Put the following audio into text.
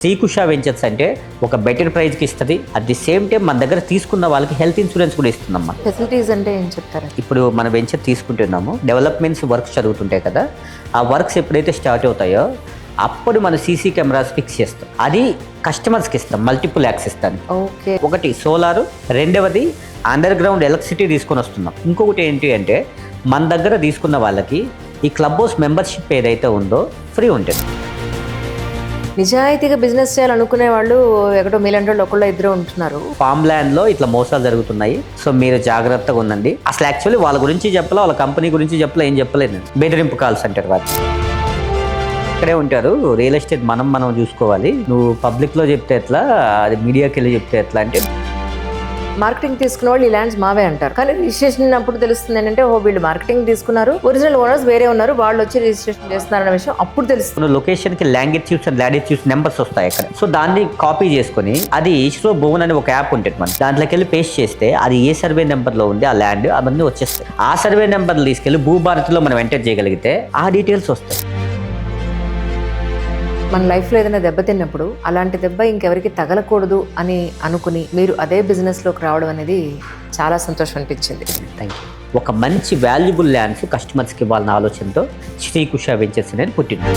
శ్రీకుష ventures అంటే ఒక better ప్రైస్కి ఇస్తుంది. అట్ ది సేమ్ టైం మన దగ్గర తీసుకున్న వాళ్ళకి హెల్త్ ఇన్సూరెన్స్ కూడా ఇస్తుందమ్మా. ఫెసిలిటీస్ అంటే ఏం చెప్తారు? ఇప్పుడు మన వెంచర్ తీసుకుంటున్నాము, డెవలప్మెంట్స్ వర్క్స్ జరుగుతుంటాయి కదా, ఆ వర్క్స్ ఎప్పుడైతే స్టార్ట్ అవుతాయో అప్పుడు మన సీసీ కెమెరాస్ ఫిక్స్ చేస్తాం. అది కస్టమర్స్కి ఇస్తాం, మల్టిపుల్ యాక్సెస్ దాన్ని. ఓకే, ఒకటి సోలారు, రెండవది అండర్ గ్రౌండ్ ఎలక్ట్రిసిటీ తీసుకొని వస్తున్నాం. ఇంకొకటి ఏంటి అంటే మన దగ్గర తీసుకున్న వాళ్ళకి ఈ క్లబ్ హౌస్ మెంబర్షిప్ ఏదైతే ఉందో ఫ్రీ ఉంటుంది. నిజాయితీగా బిజినెస్ చేయాలనుకునే వాళ్ళు ఎక్కడో మీలాంటి వాళ్ళు ఒకళ్ళు ఇద్దరు ఉంటున్నారు. ఫామ్ ల్యాండ్ లో ఇట్లా మోసాలు జరుగుతున్నాయి, సో మీరు జాగ్రత్తగా ఉండండి. అసలు యాక్చువల్లీ వాళ్ళ గురించి చెప్పలే, వాళ్ళ కంపెనీ గురించి చెప్పలే, ఏం చెప్పలేదు. బెదిరింపు కాల్స్ అంటారు వాళ్ళు. ఇక్కడే ఉంటారు. రియల్ ఎస్టేట్ మనం చూసుకోవాలి. నువ్వు పబ్లిక్ లో చెప్తే ఎట్లా, అది మీడియాకి వెళ్ళి చెప్తే ఎట్లా అంటే. మార్కెటింగ్ తీసుకున్న వాళ్ళు ఈ ల్యాండ్స్ మావే అంటారు, కానీ రిజిస్ట్రేషన్ అప్పుడు తెలుస్తుంది ఏంటంటే ఓ వీళ్ళు మార్కెటింగ్ తీసుకున్నారు, ఒరిజినల్ ఓనర్స్ వేరే ఉన్నారు, వాళ్ళు వచ్చి రిజిస్ట్రేషన్ చేస్తున్నారన్న విషయం అప్పుడు తెలుస్తుంది. లొకేషన్ కి లాంగిట్యూడ్స్ అండ్ లాటిట్యూడ్స్ నెంబర్స్ వస్తాయి అక్కడ. సో దాన్ని కాపీ చేసుకుని అది ఇస్రో భువన్ అనే ఒక యాప్ ఉంటుంది మన దాంట్లోకి వెళ్ళి పేస్ట్ చేస్తే అది ఏ సర్వే నెంబర్ లో ఉంది ఆ ల్యాండ్ అవన్నీ వచ్చేస్తాయి. ఆ సర్వే నెంబర్లు తీసుకెళ్లి భూభారతిలో మనం ఎంటర్ చేయగలిగితే ఆ డీటెయిల్స్ వస్తాయి. మన లైఫ్లో ఏదైనా దెబ్బతిన్నప్పుడు అలాంటి దెబ్బ ఇంకెవరికి తగలకూడదు అని అనుకుని మీరు అదే బిజినెస్లోకి రావడం అనేది చాలా సంతోషం అనిపించింది. Thank you. ఒక మంచి వాల్యుబుల్ ల్యాండ్స్ కస్టమర్స్కి ఇవ్వాలన్న ఆలోచనతో శ్రీకుష వెంచర్స్ అనేది పుట్టింది.